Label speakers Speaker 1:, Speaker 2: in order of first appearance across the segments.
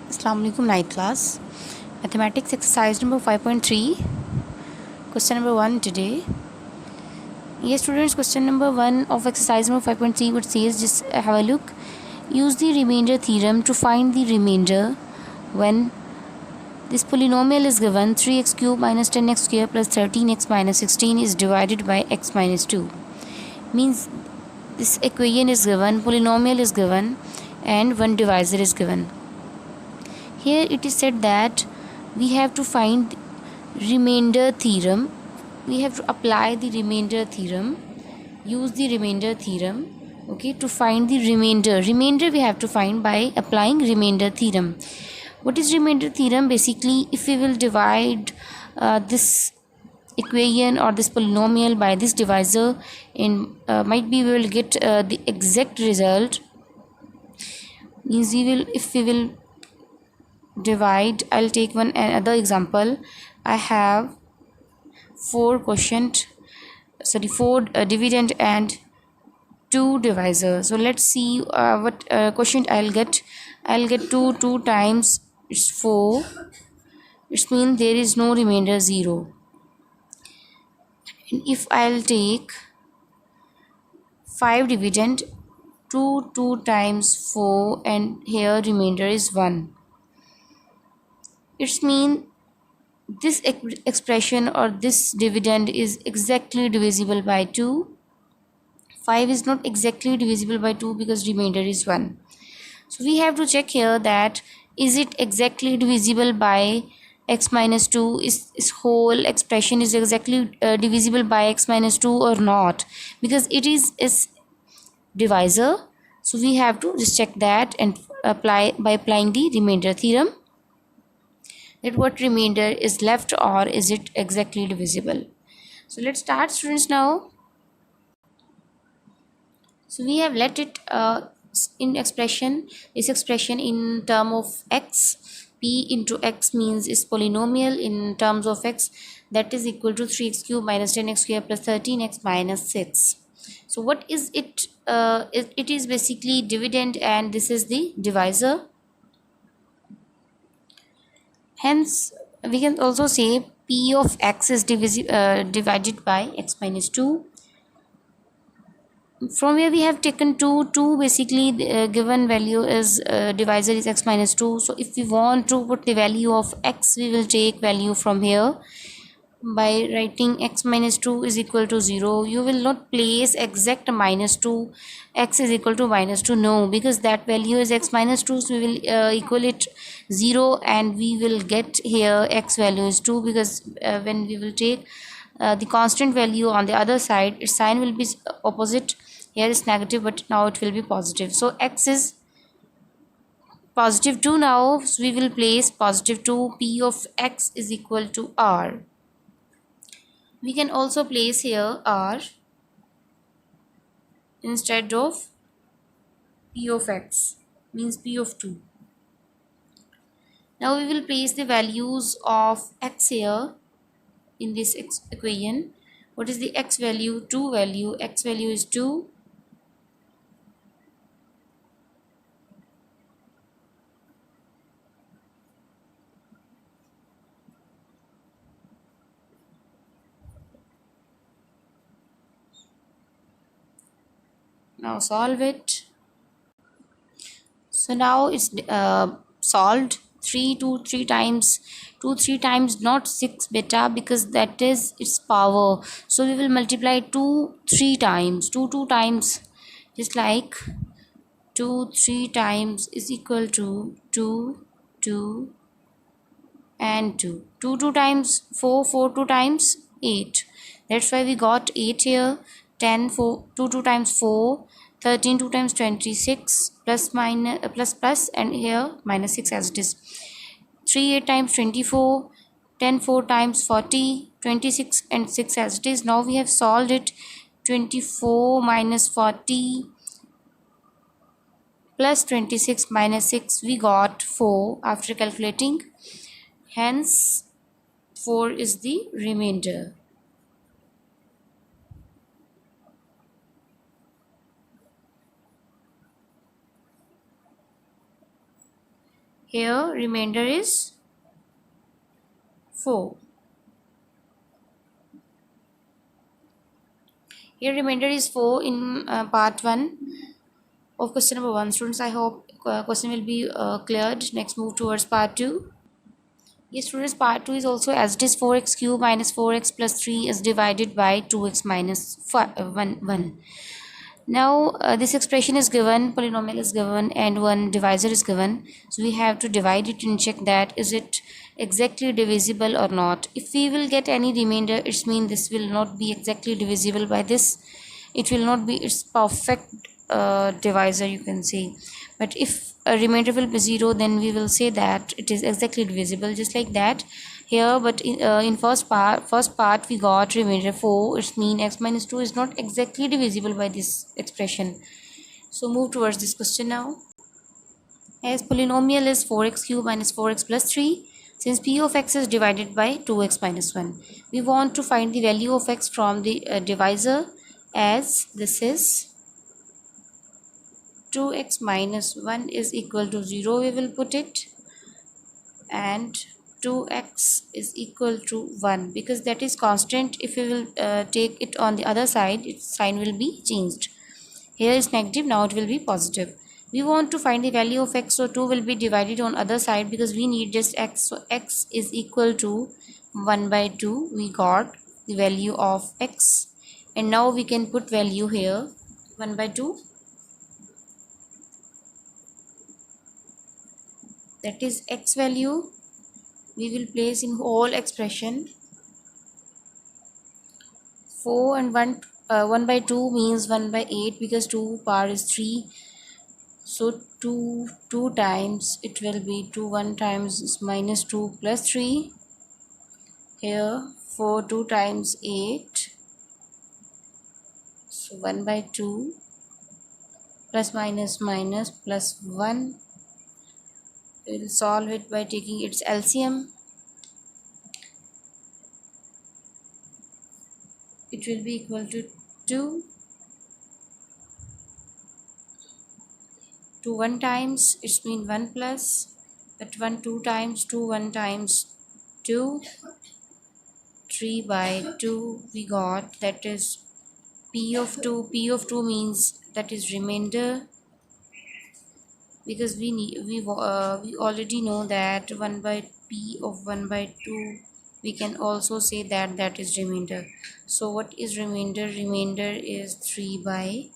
Speaker 1: Assalamu alaikum, ninth class mathematics exercise number 5.3, question number 1 today. Yes students, question number 1 of exercise number 5.3 what says, just have a look. Use the remainder theorem to find the remainder when this polynomial is given 3x cube minus 10x square plus 13x minus 16 is divided by x minus 2. Means this equation is given, polynomial is given, and one divisor is given. Here it is said that we have to find remainder theorem. We have to apply the remainder theorem, use the remainder theorem, okay, to find the remainder we have to find by applying remainder theorem. What is remainder theorem? Basically, if we will divide this equation or this polynomial by this divisor, in might be we will get the exact result. Means we will, if we will divide, I'll take one another example. I have four dividend and two divisor. So let's see what quotient I'll get. I'll get 2 times it's 4, which means there is no remainder 0. And if I'll take 5 dividend, 2 times 4, and here remainder is 1. It means this expression or this dividend is exactly divisible by 2. 5 is not exactly divisible by 2 because remainder is 1. So we have to check here that is it exactly divisible by x minus 2, is whole expression is exactly divisible by x minus 2 or not, because it is divisor. So we have to just check that and apply by applying the remainder theorem, that what remainder is left or is it exactly divisible. So let's start students now. So we have let it in expression, this expression in term of x, p into x means is polynomial in terms of x, that is equal to 3x cube minus 10x square plus 13x minus 6. So what is it? It is basically dividend and this is the divisor. Hence, we can also say p of x is divided by x minus 2. From where we have taken 2 basically the given value is divisor is x minus 2. So if we want to put the value of x, we will take value from here by writing x minus 2 is equal to 0. You will not place exact minus 2, x is equal to minus 2, no, because that value is x minus 2, so we will equal it 0 and we will get here x value is 2, because when we will take the constant value on the other side, its sign will be opposite. Here is negative, but now it will be positive. So x is positive 2 now, so we will place positive 2. P of x is equal to r. We can also place here r instead of p of x, means p of 2. Now we will place the values of x here in this equation. What is the x value? 2 value. X value is 2. Now solve it. So now it's solved. 3 times 2 3 times, not 6 beta, because that is its power. So we will multiply 2 3 times, 2 times, just like 2 3 times is equal to 2 2 and 2. 2 times 4, 2 times 8. That's why we got 8 here. 10 4 2 times 4, 13 2 times 26, plus minus plus, and here minus 6 as it is. 3 8 times 24, 10 4 times 40, 26 and 6 as it is. Now we have solved it. 24 minus 40 plus 26 minus 6, we got 4 after calculating. Hence 4 is the remainder. Here remainder is 4. Here remainder is 4 in part 1 of question number 1. Students, I hope question will be cleared. Next move towards part 2. Yes, students, part 2 is also as it is 4x cube minus 4x plus 3 is divided by 2x minus 1. Now this expression is given, polynomial is given, and one divisor is given. So we have to divide it and check that is it exactly divisible or not. If we will get any remainder, it means this will not be exactly divisible by this. It will not be its perfect divisor, you can say. But if a remainder will be 0, then we will say that it is exactly divisible, just like that here. But in first part we got remainder 4. It means x minus 2 is not exactly divisible by this expression. So move towards this question now. As polynomial is 4x cube minus 4x plus 3, since p of x is divided by 2x minus 1, we want to find the value of x from the divisor. As this is 2x minus 1 is equal to 0, we will put it, and 2x is equal to 1 because that is constant. If we will take it on the other side, its sign will be changed. Here is negative, now it will be positive. We want to find the value of x, so 2 will be divided on other side because we need just x. So x is equal to 1 by 2. We got the value of x, and now we can put value here 1 by 2, that is x value. We will place in whole expression 4 and 1. 1 by 2 means 1 by 8 because 2 power is 3. So 2 times it will be 2. 1 times is minus 2 plus 3. Here 4 2 times 8. So 1 by 2 plus minus minus plus 1. We will solve it by taking its LCM. It will be equal to 2. 2 1 times it means 1 plus, but 1 2 times 2, 1 times 2, 3 by 2 we got, that is p of 2. P of 2 means that is remainder, because we already know that 1 by p of 1 by 2, we can also say that that is remainder. So what is remainder? Remainder is 3 by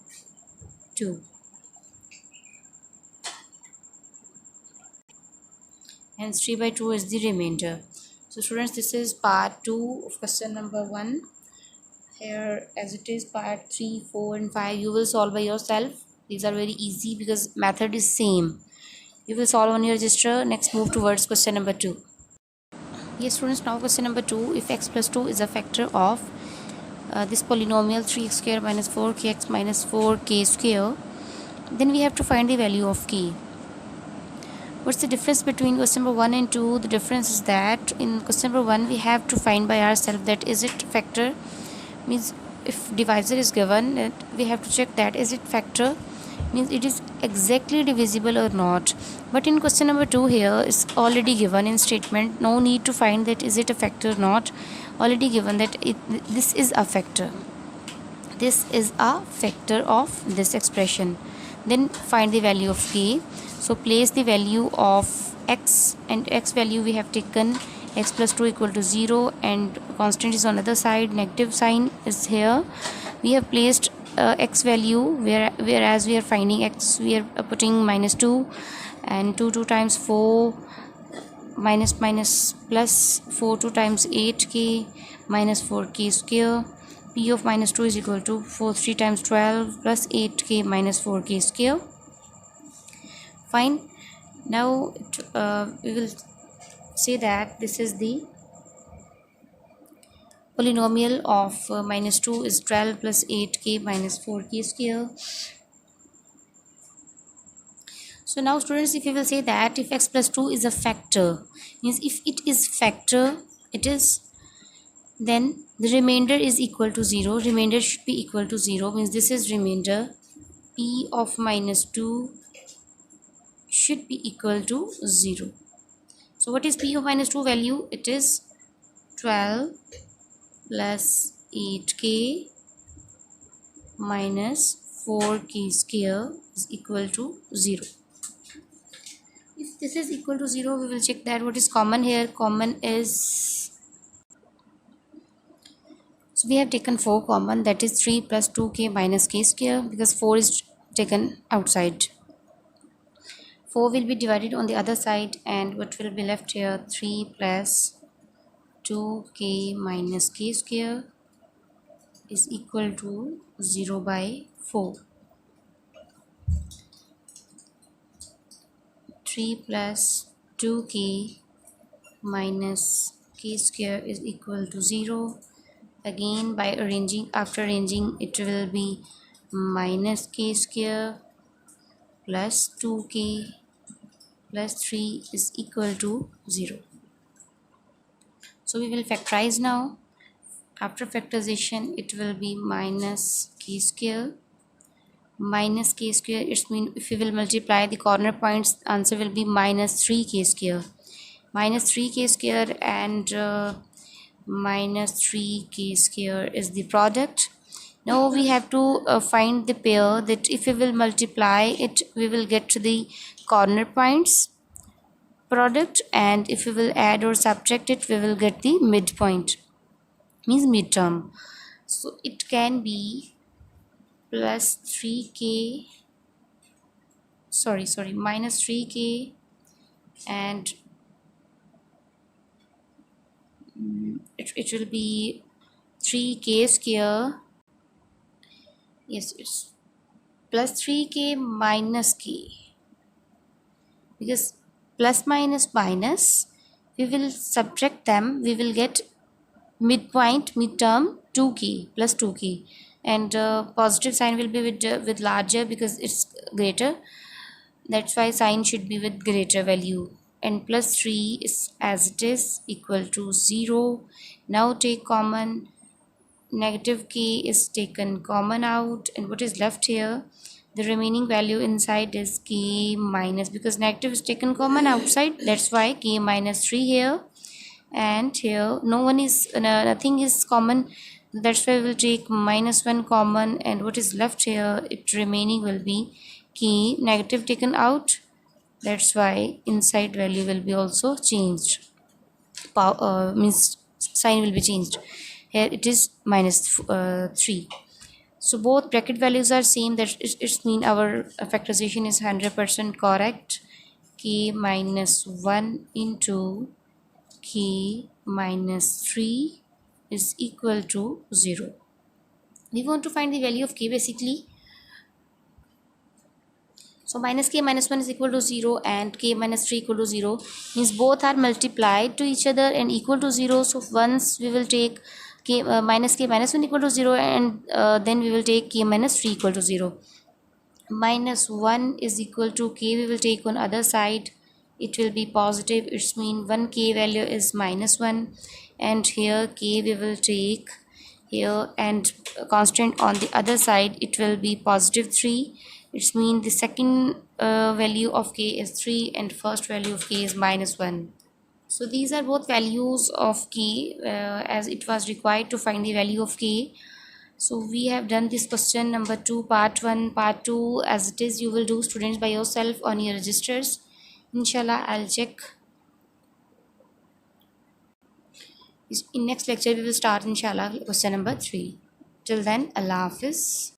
Speaker 1: 2. Hence 3 by 2 is the remainder. So students, this is part 2 of question number 1. Here as it is part 3, 4 and 5 you will solve by yourself. These are very easy because method is same. You will solve on your register. Next move towards question number 2. Yes students, now question number 2. If x plus 2 is a factor of this polynomial 3x square minus 4kx minus 4k square, then we have to find the value of k. What's the difference between question number 1 and 2? The difference is that in question number 1 we have to find by ourselves that is it factor, means if divisor is given, we have to check that is it factor, means it is exactly divisible or not. But in question number 2 here is already given in statement, no need to find that is it a factor or not. Already given that this is a factor. This is a factor of this expression. Then find the value of k. So place the value of x, and x value we have taken x plus 2 equal to 0, and constant is on the other side, negative sign is here. We have placed x value, whereas we are finding x, we are putting minus 2, and 2 times 4 minus minus plus 4 2 times 8k minus 4k square. P of minus 2 is equal to 4 3 times 12 plus 8k minus 4k square. Fine. Now we will say that this is the polynomial of minus 2 is 12 plus 8k minus 4k square. So now students, if you will say that if x plus 2 is a factor, means if it is factor, it is, then the remainder is equal to 0. Remainder should be equal to 0, means this is remainder. P of minus 2 should be equal to 0. So what is p of minus 2 value? It is 12 plus 8k minus 4k square is equal to 0. If this is equal to 0, we will check that what is common here. Common is, so we have taken 4 common, that is 3 plus 2k minus k square, because 4 is taken outside. 4 will be divided on the other side, and what will be left here? 3 plus 2k minus k square is equal to 0 by 4. 3 plus 2k minus k square is equal to 0. Again, by arranging, after arranging, it will be minus k square plus 2k plus 3 is equal to 0. So we will factorize now. After factorization, it will be minus k square. Minus k square, it means if we will multiply the corner points, answer will be minus 3k square. Minus 3k square and minus 3k square is the product. Now we have to find the pair, that if we will multiply it, we will get to the corner points product, and if we will add or subtract it, we will get the midpoint, means midterm. So it can be plus 3k, sorry, minus 3k and it will be 3k square. Yes, it's plus 3k minus k, because plus minus minus, we will subtract them, we will get midpoint, midterm 2k plus 2k, and positive sign will be with larger because it's greater, that's why sign should be with greater value, and plus 3 is as it is equal to 0. Now take common, negative k is taken common out, and what is left here, the remaining value inside is k minus, because negative is taken common outside, that's why k minus 3 here, and here nothing is common, that's why we will take minus 1 common, and what is left here, it remaining will be k, negative taken out, that's why inside value will be also changed, means sign will be changed. Here it is minus 3. So both bracket values are same, that it's mean our factorization is 100% correct. K minus 1 into k minus 3 is equal to 0. We want to find the value of k basically. So minus k minus 1 is equal to 0 and k minus 3 equal to 0, means both are multiplied to each other and equal to 0. So once we will take minus k minus 1 equal to 0, and then we will take k minus 3 equal to 0. Minus 1 is equal to k, we will take on other side, it will be positive, it's mean 1k value is minus 1, and here k we will take here, and constant on the other side, it will be positive 3, it's mean the second value of k is 3 and first value of k is minus 1. So these are both values of k, as it was required to find the value of k. So we have done this question number 2 part 1. Part 2 as it is you will do students by yourself on your registers. Inshallah I'll check. In next lecture we will start inshallah question number 3. Till then, Allah Hafiz.